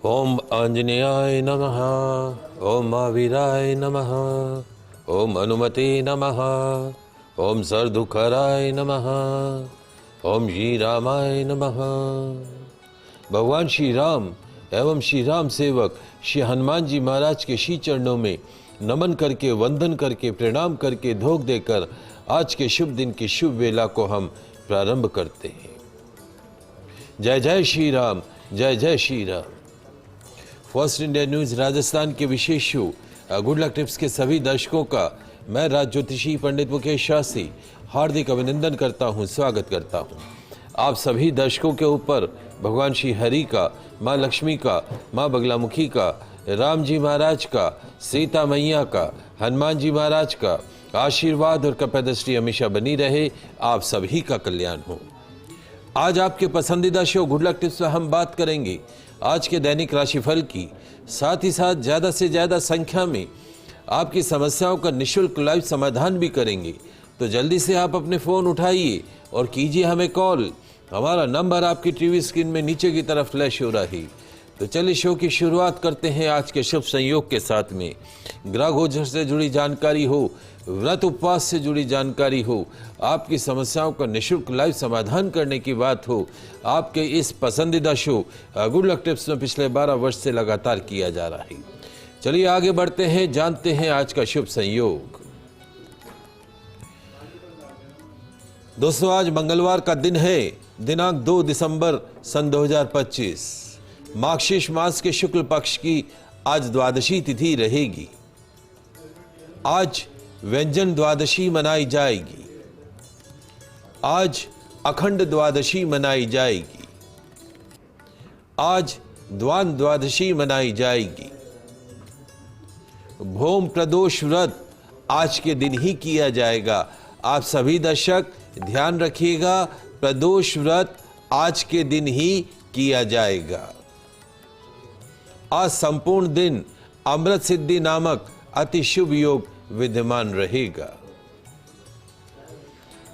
ओम आंजनेयाय नमः। ओम महावीराय नमः। ओम हनुमते नमः। ओम सरदुखराय नमः। ओम श्री रामाय नमः। भगवान श्री राम एवं श्री राम सेवक श्री हनुमान जी महाराज के श्री चरणों में नमन करके, वंदन करके, प्रणाम करके, धोख देकर आज के शुभ दिन की शुभ वेला को हम प्रारंभ करते हैं। जय जय श्री राम, जय जय Shri Ram. First India news Rajasthan के विशेष शो गुड लक टिप्स के सभी दर्शकों का मैं राज ज्योतिषी पंडित मुकेश शास्त्री हार्दिक अभिनंदन करता हूं, स्वागत करता हूं। आप सभी दर्शकों के ऊपर भगवान श्री हरि का, माँ लक्ष्मी का, माँ बगलामुखी का, राम जी महाराज का, सीता मैया का, हनुमान जी महाराज का आशीर्वाद और कृपा दृष्टि हमेशा बनी रहे। आप सभी का कल्याण हो। आज आपके पसंदीदा शो गुड लक टिप्स में हम बात करेंगे आज के दैनिक राशिफल की, साथ ही साथ ज़्यादा से ज़्यादा संख्या में आपकी समस्याओं का निःशुल्क लाइव समाधान भी करेंगे। तो जल्दी से आप अपने फ़ोन उठाइए और कीजिए हमें कॉल। हमारा नंबर आपकी टीवी स्क्रीन में नीचे की तरफ फ्लैश हो रहा है। तो चलिए शो की शुरुआत करते हैं आज के शुभ संयोग के साथ में। ग्रह गोचर से जुड़ी जानकारी हो, व्रत उपवास से जुड़ी जानकारी हो, आपकी समस्याओं का निःशुल्क लाइव समाधान करने की बात हो, आपके इस पसंदीदा शो गुड लक टिप्स में पिछले 12 वर्ष से लगातार किया जा रहा है। चलिए आगे बढ़ते हैं, जानते हैं आज का शुभ संयोग। दोस्तों, आज मंगलवार का दिन है, दिनांक 2 दिसंबर सन 2025। मार्गशीर्ष मास के शुक्ल पक्ष की आज द्वादशी तिथि रहेगी। आज व्यंजन द्वादशी मनाई जाएगी। आज अखंड द्वादशी मनाई जाएगी। आज द्वान द्वादशी मनाई जाएगी। भौम प्रदोष व्रत आज के दिन ही किया जाएगा। आप सभी दर्शक ध्यान रखिएगा, प्रदोष व्रत आज के दिन ही किया जाएगा। आज संपूर्ण दिन अमृत सिद्धि नामक अति शुभ योग विद्यमान रहेगा।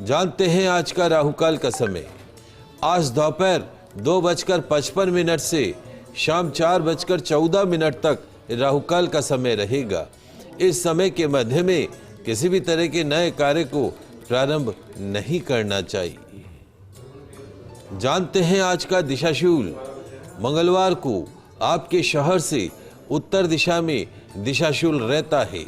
जानते हैं आज का राहुकाल का समय। आज दोपहर 2:55 से शाम 4:14 तक राहुकाल का समय रहेगा। इस समय के मध्य में किसी भी तरह के नए कार्य को प्रारंभ नहीं करना चाहिए। जानते हैं आज का दिशाशूल। मंगलवार को आपके शहर से उत्तर दिशा में दिशाशूल रहता है।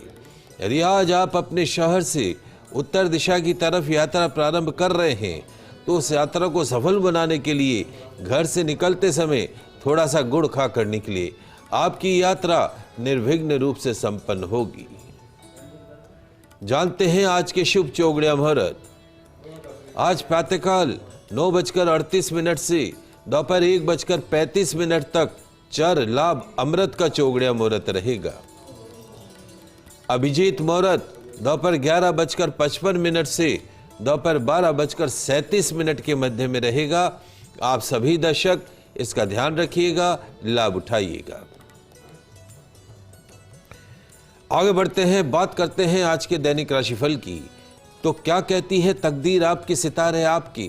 यदि आज आप अपने शहर से उत्तर दिशा की तरफ यात्रा प्रारंभ कर रहे हैं तो उस यात्रा को सफल बनाने के लिए घर से निकलते समय थोड़ा सा गुड़ खाकर निकलिए। आपकी यात्रा निर्विघ्न रूप से संपन्न होगी। जानते हैं आज के शुभ चौगड़िया मुहूर्त। आज प्रातःकाल 9:38 से दोपहर 1:35 तक चर लाभ अमृत का चौगड़िया मुहूर्त रहेगा। अभिजीत मुहूर्त दोपहर 11:55 से दोपहर 12:37 के मध्य में रहेगा। आप सभी दर्शक इसका ध्यान रखिएगा, लाभ उठाइएगा। आगे बढ़ते हैं, बात करते हैं आज के दैनिक राशिफल की। तो क्या कहती है तकदीर आपकी, सितारे आपकी?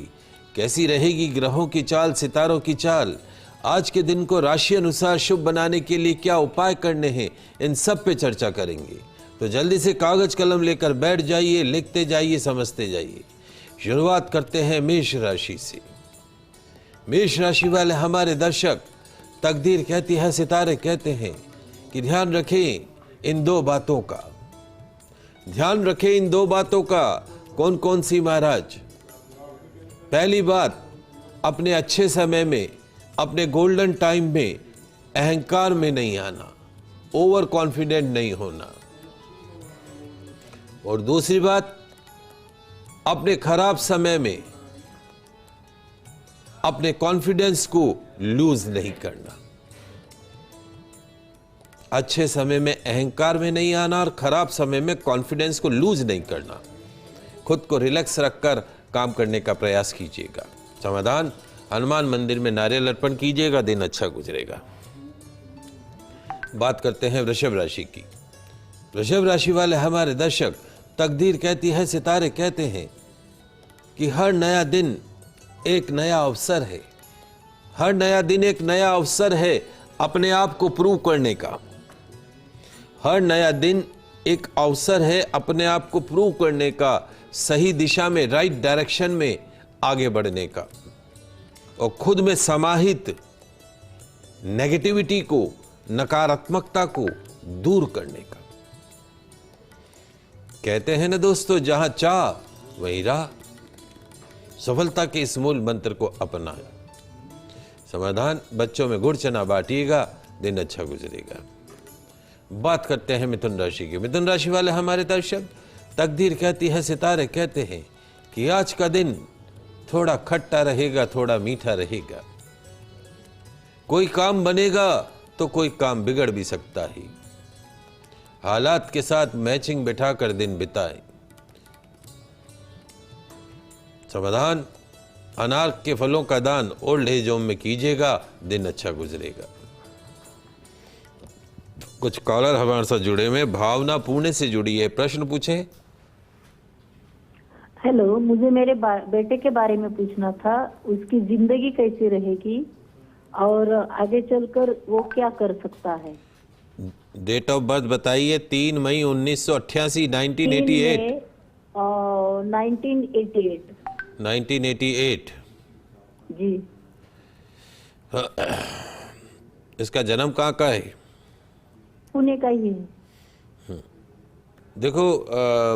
कैसी रहेगी ग्रहों की चाल, सितारों की चाल? आज के दिन को राशि अनुसार शुभ बनाने के लिए क्या उपाय करने हैं, इन सब पे चर्चा करेंगे। तो जल्दी से कागज कलम लेकर बैठ जाइए, लिखते जाइए, समझते जाइए। शुरुआत करते हैं मेष राशि से। मेष राशि वाले हमारे दर्शक, तकदीर कहती है, सितारे कहते हैं कि ध्यान रखें इन 2 बातों का। ध्यान रखें इन 2 बातों का। कौन कौन सी महाराज? पहली बात, अपने अच्छे समय में, अपने गोल्डन टाइम में अहंकार में नहीं आना, ओवर कॉन्फिडेंट नहीं होना। और दूसरी बात, अपने खराब समय में अपने कॉन्फिडेंस को लूज नहीं करना। अच्छे समय में अहंकार में नहीं आना और खराब समय में कॉन्फिडेंस को लूज नहीं करना। खुद को रिलैक्स रखकर काम करने का प्रयास कीजिएगा। समाधान, हनुमान मंदिर में नारियल अर्पण कीजिएगा, दिन अच्छा गुजरेगा। बात करते हैं वृषभ राशि की। वृषभ राशि वाले हमारे दर्शक, तकदीर कहती है, सितारे कहते हैं कि हर नया दिन एक नया अवसर है। हर नया दिन एक नया अवसर है अपने आप को प्रूव करने का। हर नया दिन एक अवसर है अपने आप को प्रूव करने का, सही दिशा में, राइट डायरेक्शन में आगे बढ़ने का, और खुद में समाहित नेगेटिविटी को, नकारात्मकता को दूर करने का। कहते हैं ना दोस्तों, जहां चाह वहीं राह। सफलता के इस मूल मंत्र को अपनाएं। समाधान, बच्चों में गुड़ चना बांटिएगा, दिन अच्छा गुजरेगा। बात करते हैं मिथुन राशि की। मिथुन राशि वाले हमारे दर्शक, तकदीर कहती है, सितारे कहते हैं कि आज का दिन थोड़ा खट्टा रहेगा, थोड़ा मीठा रहेगा। कोई काम बनेगा तो कोई काम बिगड़ भी सकता है। हालात के साथ मैचिंग बिठाकर दिन बिताएं। समाधान, अनार के फलों का दान ओल्ड एज होम में कीजिएगा, दिन अच्छा गुजरेगा। कुछ कॉलर हमारे साथ जुड़े हुए। भावना पुणे से जुड़ी है, प्रश्न पूछे। हेलो, मुझे मेरे बेटे के बारे में पूछना था। उसकी जिंदगी कैसी रहेगी और आगे चलकर वो क्या कर सकता है? डेट ऑफ बर्थ बताइए। 3 मई 1988, 1988। 1988। 1988 जी। इसका जन्म कहाँ का है? पुणे का ही है। देखो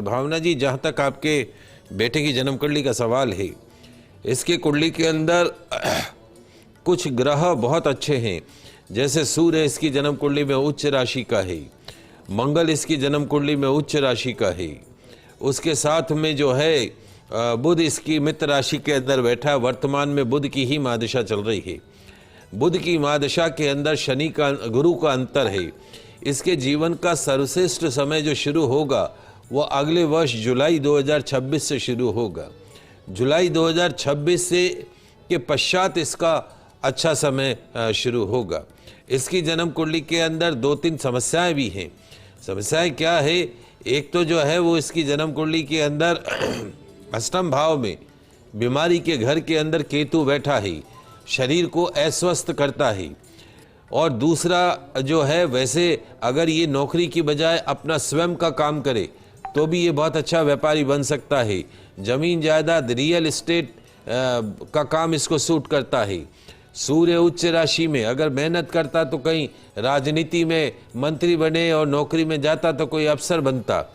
भावना जी, जहाँ तक आपके बेटे की जन्म कुंडली का सवाल है, इसकी कुंडली के अंदर कुछ ग्रह बहुत अच्छे हैं। जैसे सूर्य इसकी जन्म कुंडली में उच्च राशि का है, मंगल इसकी जन्म कुंडली में उच्च राशि का है, उसके साथ में जो है बुध इसकी मित्र राशि के अंदर बैठा है। वर्तमान में बुध की ही महादशा चल रही है। बुध की महादशा के अंदर शनि का, गुरु का अंतर है। इसके जीवन का सर्वश्रेष्ठ समय जो शुरू होगा वो अगले वर्ष जुलाई 2026 से शुरू होगा। जुलाई 2026 से के पश्चात इसका अच्छा समय शुरू होगा। इसकी जन्म कुंडली के अंदर 2-3 समस्याएं भी हैं। समस्याएं क्या है? एक तो जो है वो इसकी जन्म कुंडली के अंदर अष्टम भाव में बीमारी के घर के अंदर केतु बैठा है, शरीर को अस्वस्थ करता है। और दूसरा जो है, वैसे अगर ये नौकरी की बजाय अपना स्वयं का काम करे तो भी ये बहुत अच्छा व्यापारी बन सकता है। जमीन जायदाद, रियल एस्टेट का काम इसको सूट करता है। सूर्य उच्च राशि में अगर मेहनत करता तो कहीं राजनीति में मंत्री बने और नौकरी में जाता तो कोई अफसर बनता।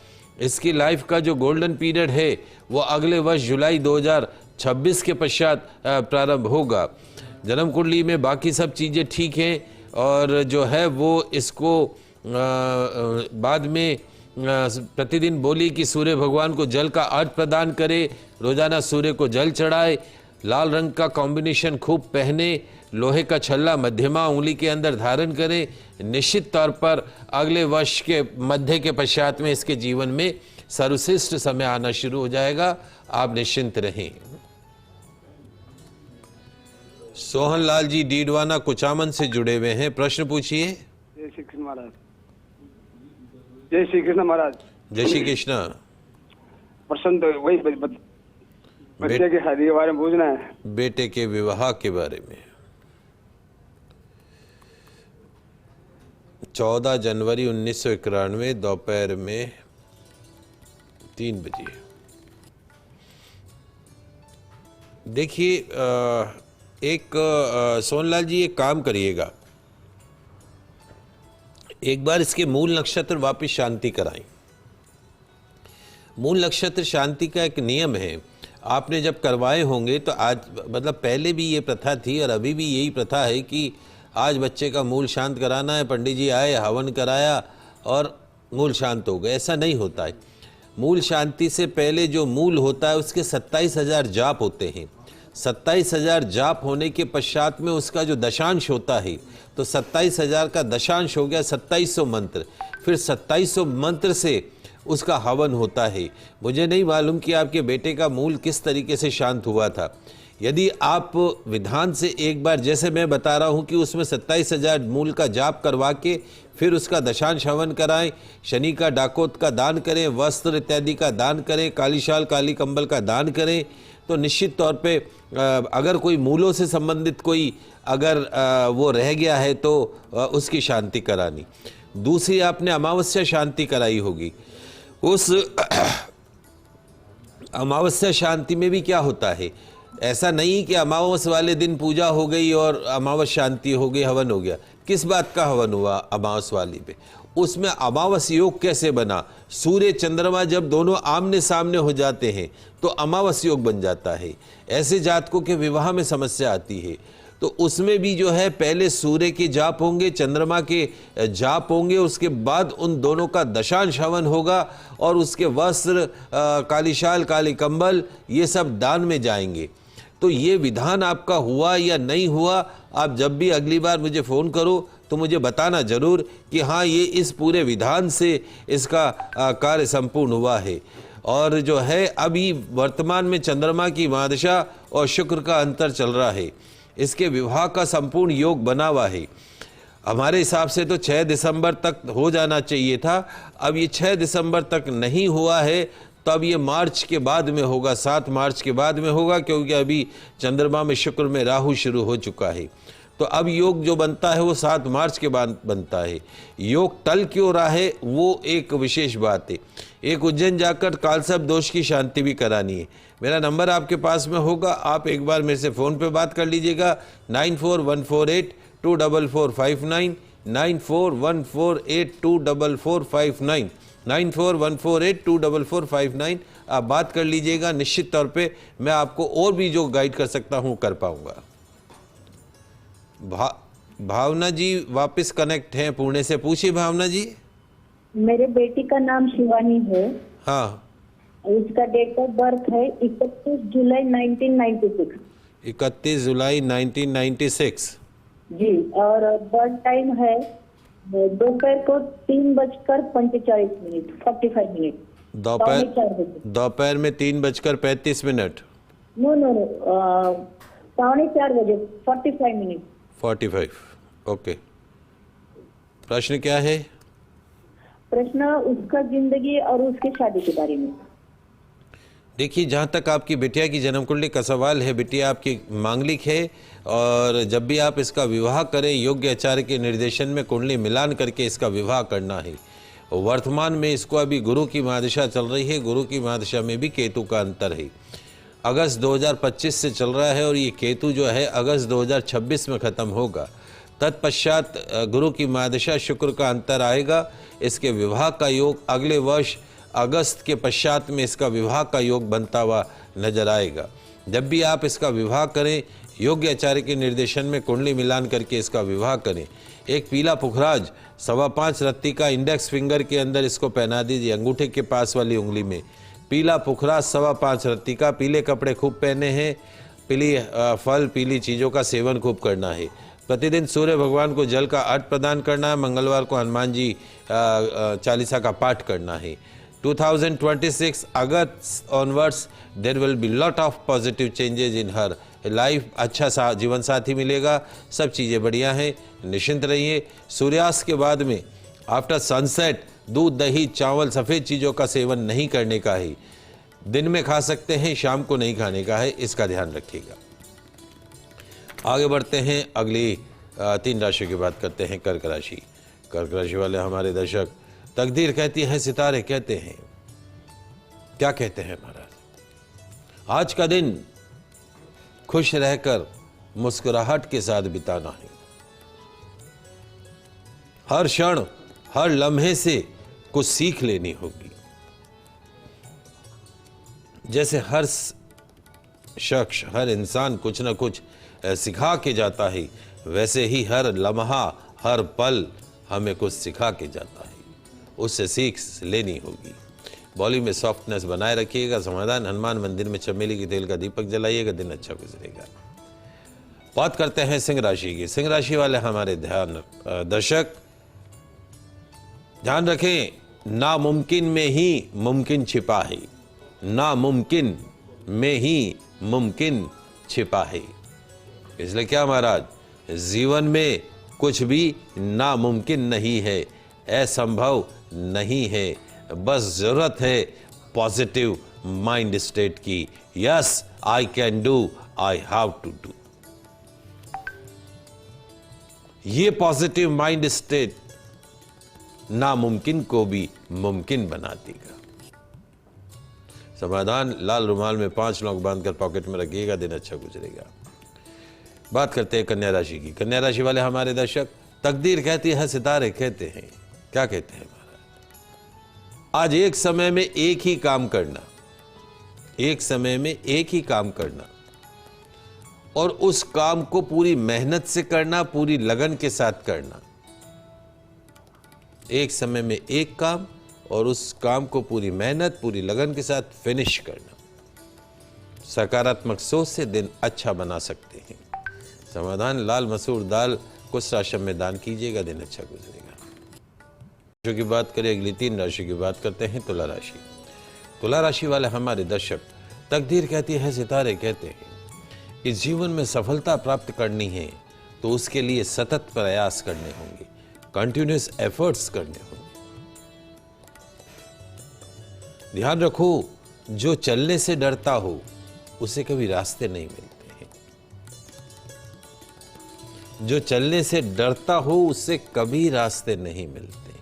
इसकी लाइफ का जो गोल्डन पीरियड है वो अगले वर्ष जुलाई 2026 के पश्चात प्रारंभ होगा। जन्म कुंडली में बाकी सब चीज़ें ठीक हैं, और जो है वो इसको बाद में प्रतिदिन बोली कि सूर्य भगवान को जल का अर्घ प्रदान करे, रोजाना सूर्य को जल चढ़ाए, लाल रंग का कॉम्बिनेशन खूब पहने, लोहे का छल्ला मध्यमा उंगली के अंदर धारण करें। निश्चित तौर पर अगले वर्ष के मध्य के पश्चात में इसके जीवन में सर्वश्रेष्ठ समय आना शुरू हो जाएगा। आप निश्चिंत रहें। सोहन लाल जी डीडवाना कुचामन से जुड़े हुए हैं, प्रश्न पूछिए। जय श्री कृष्ण महाराज। जय श्री कृष्ण महाराज। जय श्री कृष्ण। प्रश्न तो वही बच्चे के शादी के बारे में पूछना है। बेटे के विवाह के बारे में। 14 जनवरी 1991 दोपहर में 3 बजे। देखिए, एक सोनलाल जी एक काम करिएगा, एक बार इसके मूल नक्षत्र वापस शांति कराएं। मूल नक्षत्र शांति का एक नियम है, आपने जब करवाए होंगे तो आज, मतलब पहले भी ये प्रथा थी और अभी भी यही प्रथा है कि आज बच्चे का मूल शांत कराना है। पंडित जी आए, हवन कराया और मूल शांत हो गए, ऐसा नहीं होता है। मूल शांति से पहले जो मूल होता है उसके 27,000 जाप होते हैं। 27,000 जाप होने के पश्चात में उसका जो दशांश होता है, तो 27,000 का दशांश हो गया 2700 मंत्र। फिर 2700 मंत्र से उसका हवन होता है। मुझे नहीं मालूम कि आपके बेटे का मूल किस तरीके से शांत हुआ था। यदि आप विधान से एक बार, जैसे मैं बता रहा हूं कि उसमें 27,000 मूल का जाप करवा के फिर उसका दशांश हवन कराएं, शनि का डाकोत का दान करें, वस्त्र इत्यादि का दान करें, काली शाल काली कंबल का दान करें, तो निश्चित तौर पे अगर कोई मूलों से संबंधित कोई अगर वो रह गया है तो उसकी शांति करानी। दूसरी, आपने अमावस्या शांति कराई होगी। उस अमावस्या शांति में भी क्या होता है, ऐसा नहीं कि अमावस्या वाले दिन पूजा हो गई और अमावस शांति हो गई, हवन हो गया। किस बात का हवन हुआ अमावस वाली पे? उसमें अमावस योग कैसे बना? सूर्य चंद्रमा जब दोनों आमने सामने हो जाते हैं तो अमावस योग बन जाता है। ऐसे जातकों के विवाह में समस्या आती है, तो उसमें भी जो है पहले सूर्य के जाप होंगे, चंद्रमा के जाप होंगे, उसके बाद उन दोनों का दशांश हवन होगा और उसके वस्त्र, काली शाल, काली कंबल, ये सब दान में जाएंगे। तो ये विधान आपका हुआ या नहीं हुआ, आप जब भी अगली बार मुझे फ़ोन करो तो मुझे बताना ज़रूर कि हाँ, ये इस पूरे विधान से इसका कार्य संपूर्ण हुआ है। और जो है अभी वर्तमान में चंद्रमा की महादशा और शुक्र का अंतर चल रहा है, इसके विवाह का संपूर्ण योग बना हुआ है। हमारे हिसाब से तो 6 दिसंबर तक हो जाना चाहिए था, अब ये 6 दिसंबर तक नहीं हुआ है, तो अब ये मार्च के बाद में होगा, 7 मार्च के बाद में होगा, क्योंकि अभी चंद्रमा में शुक्र में राहु शुरू हो चुका है। तो अब योग जो बनता है वो 7 मार्च के बाद बनता है। योग टल क्यों रहा है वो एक विशेष बात है। एक उज्जैन जाकर कालसर्प दोष की शांति भी करानी है। मेरा नंबर आपके पास में होगा, आप एक बार मेरे से फ़ोन पे बात कर लीजिएगा। 9414824459, 9414824459, 9414824459। आप बात कर लीजिएगा, निश्चित तौर पे मैं आपको और भी जो गाइड कर सकता हूँ कर पाऊँगा। भावना जी वापस कनेक्ट हैं पुणे से, पूछिए भावना जी। मेरे बेटी का नाम शिवानी है। हाँ, उसका डेट ऑफ बर्थ है 31 जुलाई 1996। 31 जुलाई 1996 जी, और बर्थ टाइम है दोपहर को 3:45 45 मिनट। दोपहर में 3:35। नो, 4:45 बजे 45 मिनट। 45, ओके। प्रश्न क्या है? प्रश्न उसका जिंदगी और उसकी शादी के बारे में। देखिए, जहाँ तक आपकी बिटिया की जन्म कुंडली का सवाल है, बिटिया आपकी मांगलिक है, और जब भी आप इसका विवाह करें योग्य आचार्य के निर्देशन में कुंडली मिलान करके इसका विवाह करना है। वर्तमान में इसको अभी गुरु की महादशा चल रही है, गुरु की महादशा में भी केतु का अंतर है। अगस्त 2025 से चल रहा है और ये केतु जो है अगस्त 2026 में ख़त्म होगा। तत्पश्चात गुरु की महादशा शुक्र का अंतर आएगा। इसके विवाह का योग अगले वर्ष अगस्त के पश्चात में इसका विवाह का योग बनता हुआ नजर आएगा। जब भी आप इसका विवाह करें योग्य आचार्य के निर्देशन में कुंडली मिलान करके इसका विवाह करें। एक पीला पुखराज 5.25 रत्ती का इंडेक्स फिंगर के अंदर इसको पहना दीजिए, अंगूठे के पास वाली उंगली में पीला पुखराज 5.25 रत्ती का। पीले कपड़े खूब पहने हैं, पीली फल पीली चीज़ों का सेवन खूब करना है। प्रतिदिन सूर्य भगवान को जल का अर्घ प्रदान करना है। मंगलवार को हनुमान जी चालीसा का पाठ करना है। 2026 अगस्त onwards there will be lot of positive changes in her life. अच्छा जीवन साथी मिलेगा, सब चीज़ें बढ़िया हैं, निश्चिंत रहिए। सूर्यास्त के बाद में आफ्टर सनसेट दूध दही चावल सफ़ेद चीज़ों का सेवन नहीं करने का है। दिन में खा सकते हैं, शाम को नहीं खाने का है, इसका ध्यान रखिएगा। आगे बढ़ते हैं, अगली 3 राशि की बात करते हैं। कर्क राशि। कर्क राशि वाले हमारे दर्शक, तकदीर कहती है, सितारे कहते हैं, क्या कहते हैं महाराज? आज का दिन खुश रहकर मुस्कुराहट के साथ बिताना है। हर क्षण हर लम्हे से कुछ सीख लेनी होगी। जैसे हर शख्स हर इंसान कुछ न कुछ सिखा के जाता है, वैसे ही हर लम्हा हर पल हमें कुछ सिखा के जाता है, उससे सीख लेनी होगी। बॉडी में सॉफ्टनेस बनाए रखिएगा। समाधान, हनुमान मंदिर में चमेली के तेल का दीपक जलाइएगा, दिन अच्छा गुजरेगा। बात करते हैं सिंह राशि की। सिंह राशि वाले हमारे दर्शक ध्यान रखें, नामुमकिन में ही मुमकिन छिपा है। नामुमकिन में ही मुमकिन छिपा है। इसलिए क्या महाराज, जीवन में कुछ भी नामुमकिन नहीं है, असंभव नहीं है। बस जरूरत है पॉजिटिव माइंड स्टेट की, yes I can do, I have to do. ये पॉजिटिव माइंड स्टेट नामुमकिन को भी मुमकिन बना देगा। समाधान, लाल रुमाल में 5 लौंग बांधकर पॉकेट में रखिएगा, दिन अच्छा गुजरेगा। बात करते हैं कन्या राशि की। कन्या राशि वाले हमारे दर्शक, तकदीर कहती है, सितारे कहते हैं, क्या कहते हैं महाराज? आज एक समय में एक ही काम करना, एक समय में एक ही काम करना, और उस काम को पूरी मेहनत से करना, पूरी लगन के साथ करना। एक समय में एक काम और उस काम को पूरी मेहनत, पूरी लगन के साथ फिनिश करना। सकारात्मक सोच से दिन अच्छा बना सकते हैं। समाधान, लाल मसूर दाल कुछ राशि में दान कीजिएगा, दिन अच्छा गुजरेगा। राशियों की बात करें, अगली 3 राशि की बात करते हैं। तुला राशि। तुला राशि वाले हमारे दर्शक, तकदीर कहती है, सितारे कहते हैं, इस जीवन में सफलता प्राप्त करनी है तो उसके लिए सतत प्रयास करने होंगे, कंटिन्यूअस एफर्ट्स करने होंगे। ध्यान रखो, जो चलने से डरता हो उसे कभी रास्ते नहीं मिलते हैं। जो चलने से डरता हो उससे कभी रास्ते नहीं मिलते हैं।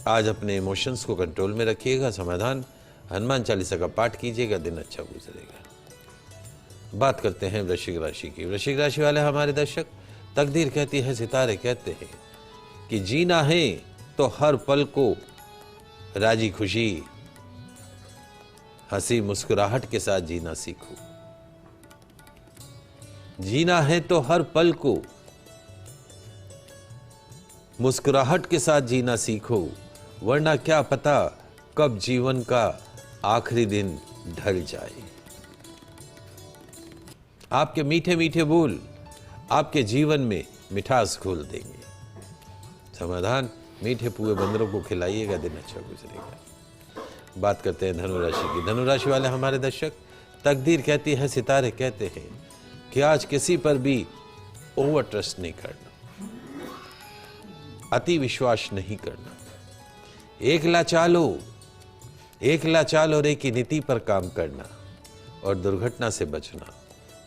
आज अपने इमोशंस को कंट्रोल में रखिएगा। समाधान, हनुमान चालीसा का पाठ कीजिएगा, दिन अच्छा गुजरेगा। बात करते हैं वृश्चिक राशि की। वृश्चिक राशि वाले हमारे दर्शक, तकदीर कहती है, सितारे कहते हैं कि जीना है तो हर पल को राजी खुशी, हंसी मुस्कुराहट के साथ जीना सीखो। जीना है तो हर पल को मुस्कुराहट के साथ जीना सीखो, वरना क्या पता कब जीवन का आखिरी दिन ढल जाए। आपके मीठे मीठे बोल आपके जीवन में मिठास घोल देंगे। समाधान, मीठे पुए बंदरों को खिलाइएगा, दिन अच्छा गुजरेगा। बात करते हैं धनु राशि की। धनु राशि वाले हमारे दर्शक, तकदीर कहती है, सितारे कहते हैं कि आज किसी पर भी ओवर ट्रस्ट नहीं करना, अति विश्वास नहीं करना। एक लाचाल और एक ही नीति पर काम करना और दुर्घटना से बचना।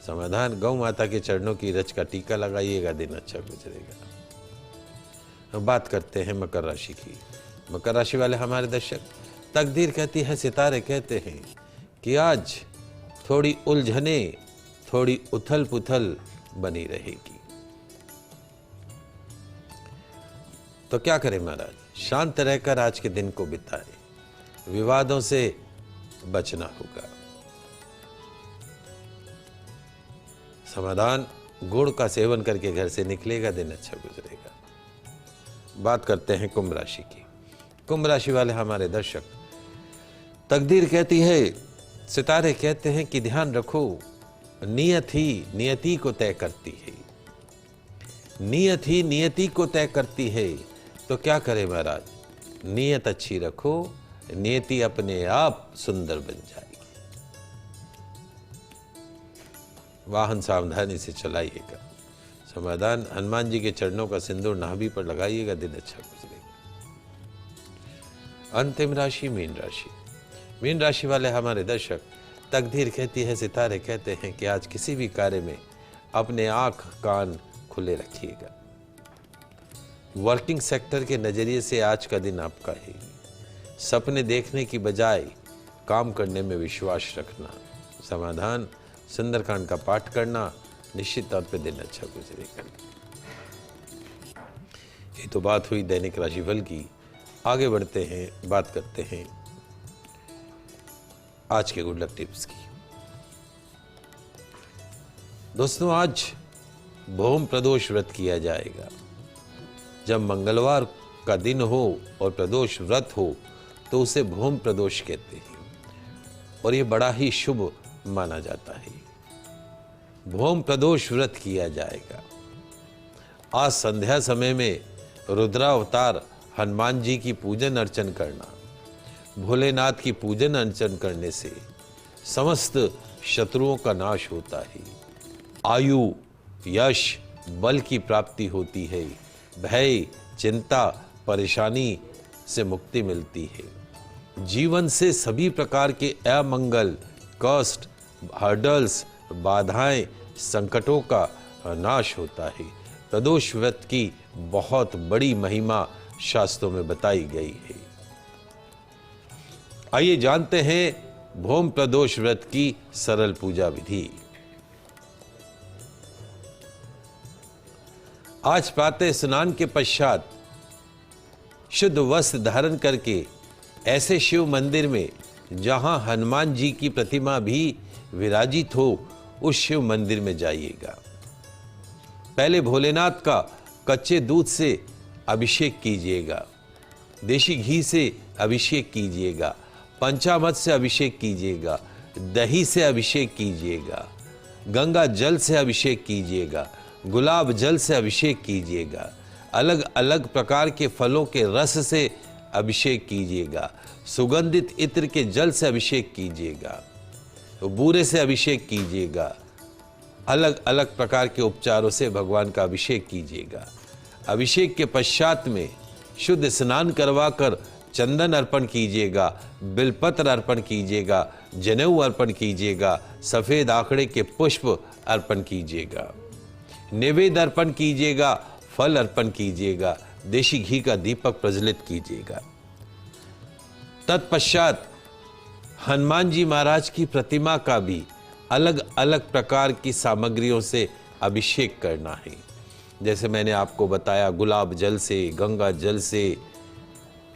समाधान, गौ माता के चरणों की रच का टीका लगाइएगा, दिन अच्छा गुजरेगा। अब बात करते हैं मकर राशि की। मकर राशि वाले हमारे दर्शक, तकदीर कहती है, सितारे कहते हैं कि आज थोड़ी उलझने, थोड़ी उथल पुथल बनी रहेगी। तो क्या करें महाराज? शांत रहकर आज के दिन को बिताएं। विवादों से बचना होगा। समाधान, गुड़ का सेवन करके घर से निकलेगा, दिन अच्छा गुजरेगा। बात करते हैं कुंभ राशि की। कुंभ राशि वाले हमारे दर्शक, तकदीर कहती है, सितारे कहते हैं कि ध्यान रखो, नियत ही नियति को तय करती है। नियत ही नियति को तय करती है। तो क्या करें महाराज? नियत अच्छी रखो, नियति अपने आप सुंदर बन जाएगी। वाहन सावधानी से चलाइएगा। समाधान, हनुमान जी के चरणों का सिंदूर नाभि पर लगाइएगा, दिन अच्छा गुजरेगा। अंतिम राशि मीन राशि। मीन राशि वाले हमारे दर्शक, तकदीर कहती है, सितारे कहते हैं कि आज किसी भी कार्य में अपने आंख कान खुले रखिएगा। वर्किंग सेक्टर के नजरिए से आज का दिन आपका है। सपने देखने की बजाय काम करने में विश्वास रखना। समाधान, सुंदरकांड का पाठ करना, निश्चित तौर पे दिन अच्छा गुजरेगा। ये तो बात हुई दैनिक राशिफल की। आगे बढ़ते हैं, बात करते हैं आज के गुड लक टिप्स की। दोस्तों, आज भौम प्रदोष व्रत किया जाएगा। जब मंगलवार का दिन हो और प्रदोष व्रत हो तो उसे भौम प्रदोष कहते हैं और ये बड़ा ही शुभ माना जाता है। भौम प्रदोष व्रत किया जाएगा। आज संध्या समय में रुद्रावतार हनुमान जी की पूजन अर्चन करना, भोलेनाथ की पूजन अर्चन करने से समस्त शत्रुओं का नाश होता है। आयु, यश, बल की प्राप्ति होती है। भय, चिंता, परेशानी से मुक्ति मिलती है। जीवन से सभी प्रकार के अमंगल, कष्ट, हर्डल्स, बाधाएं, संकटों का नाश होता है। प्रदोष व्रत की बहुत बड़ी महिमा शास्त्रों में बताई गई है। आइए जानते हैं भौम प्रदोष व्रत की सरल पूजा विधि। आज प्रातः स्नान के पश्चात शुद्ध वस्त्र धारण करके ऐसे शिव मंदिर में जहां हनुमान जी की प्रतिमा भी विराजित हो, उस शिव मंदिर में जाइएगा। पहले भोलेनाथ का कच्चे दूध से अभिषेक कीजिएगा, देशी घी से अभिषेक कीजिएगा, पंचामृत से अभिषेक कीजिएगा, दही से अभिषेक कीजिएगा, गंगा जल से अभिषेक कीजिएगा, गुलाब जल से अभिषेक कीजिएगा, अलग अलग प्रकार के फलों के रस से अभिषेक कीजिएगा, सुगंधित इत्र के जल से अभिषेक कीजिएगा, तो बूरे से अभिषेक कीजिएगा, अलग अलग प्रकार के उपचारों से भगवान का अभिषेक कीजिएगा। अभिषेक के पश्चात में शुद्ध स्नान करवाकर चंदन अर्पण कीजिएगा, बिलपत्र अर्पण कीजिएगा, जनेऊ अर्पण कीजिएगा, सफेद आंकड़े के पुष्प अर्पण कीजिएगा, नैवेद्य अर्पण कीजिएगा, फल अर्पण कीजिएगा, देशी घी का दीपक प्रज्वलित कीजिएगा। तत्पश्चात हनुमान जी महाराज की प्रतिमा का भी अलग अलग प्रकार की सामग्रियों से अभिषेक करना है। जैसे मैंने आपको बताया, गुलाब जल से, गंगा जल से,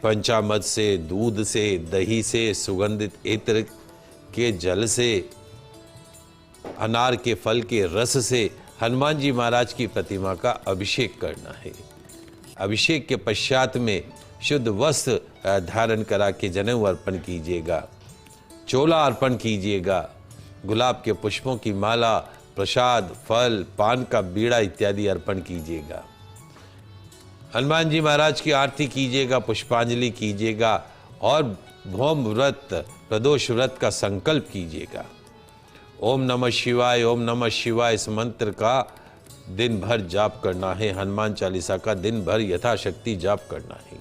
पंचामृत से, दूध से, दही से, सुगंधित इत्र के जल से, अनार के फल के रस से हनुमान जी महाराज की प्रतिमा का अभिषेक करना है। अभिषेक के पश्चात में शुद्ध वस्त्र धारण करा के जनेऊ अर्पण कीजिएगा, चोला अर्पण कीजिएगा, गुलाब के पुष्पों की माला, प्रसाद, फल, पान का बीड़ा इत्यादि अर्पण कीजिएगा। हनुमान जी महाराज की आरती कीजिएगा, पुष्पांजलि कीजिएगा और भौम व्रत, प्रदोष व्रत का संकल्प कीजिएगा। ओम नमः शिवाय, ओम नमः शिवाय इस मंत्र का दिन भर जाप करना है। हनुमान चालीसा का दिन भर यथाशक्ति जाप करना है।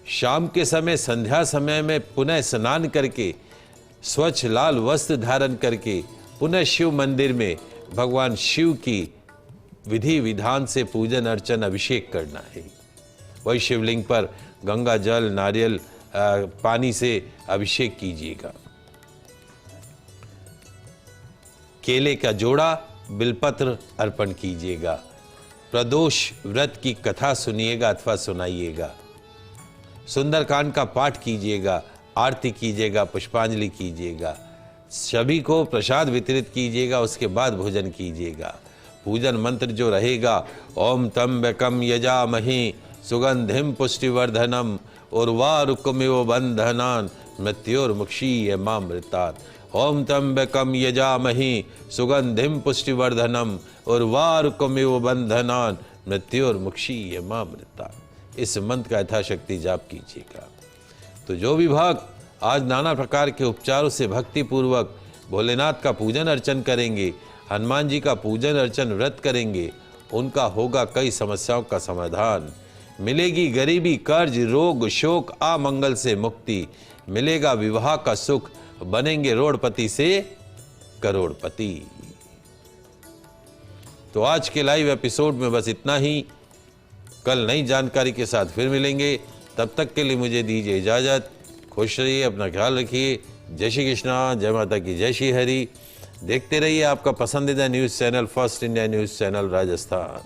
शाम के समय, संध्या समय में पुनः स्नान करके स्वच्छ लाल वस्त्र धारण करके पुनः शिव मंदिर में भगवान शिव की विधि विधान से पूजन अर्चन अभिषेक करना है। वही शिवलिंग पर गंगा जल, नारियल पानी से अभिषेक कीजिएगा। केले का जोड़ा, बिलपत्र अर्पण कीजिएगा। प्रदोष व्रत की कथा सुनिएगा अथवा सुनाइएगा। सुंदरकांड का पाठ कीजिएगा, आरती कीजिएगा, पुष्पांजलि कीजिएगा, सभी को प्रसाद वितरित कीजिएगा, उसके बाद भोजन कीजिएगा। पूजन मंत्र जो रहेगा, ओम त्र्यंबकम यजामहे सुगंधिम पुष्टिवर्धनम उर्वारुकमिव बंधनान् मृत्योर्मुक्षीयमामृतात्। ओम त्र्यंबकम यजामहे सुगंधिम पुष्टिवर्धनम उर्वारुकमिव बंधनान् मृत्योर्मुक्षीयमामृतात्। इस मंत्र का यथाशक्ति जाप कीजिएगा। तो जो भी भक्त आज नाना प्रकार के उपचारों से भक्ति पूर्वक भोलेनाथ का पूजन अर्चन करेंगे, हनुमान जी का पूजन अर्चन व्रत करेंगे, उनका होगा कई समस्याओं का समाधान। मिलेगी गरीबी, कर्ज, रोग, शोक, अमंगल से मुक्ति, मिलेगा विवाह का सुख, बनेंगे रोड़पति से करोड़पति। तो आज के लाइव एपिसोड में बस इतना ही। कल नई जानकारी के साथ फिर मिलेंगे। तब तक के लिए मुझे दीजिए इजाजत। खुश रहिए, अपना ख्याल रखिए। जय श्री कृष्णा, जय माता की, जय श्री हरि। देखते रहिए आपका पसंदीदा news channel first India news channel Rajasthan.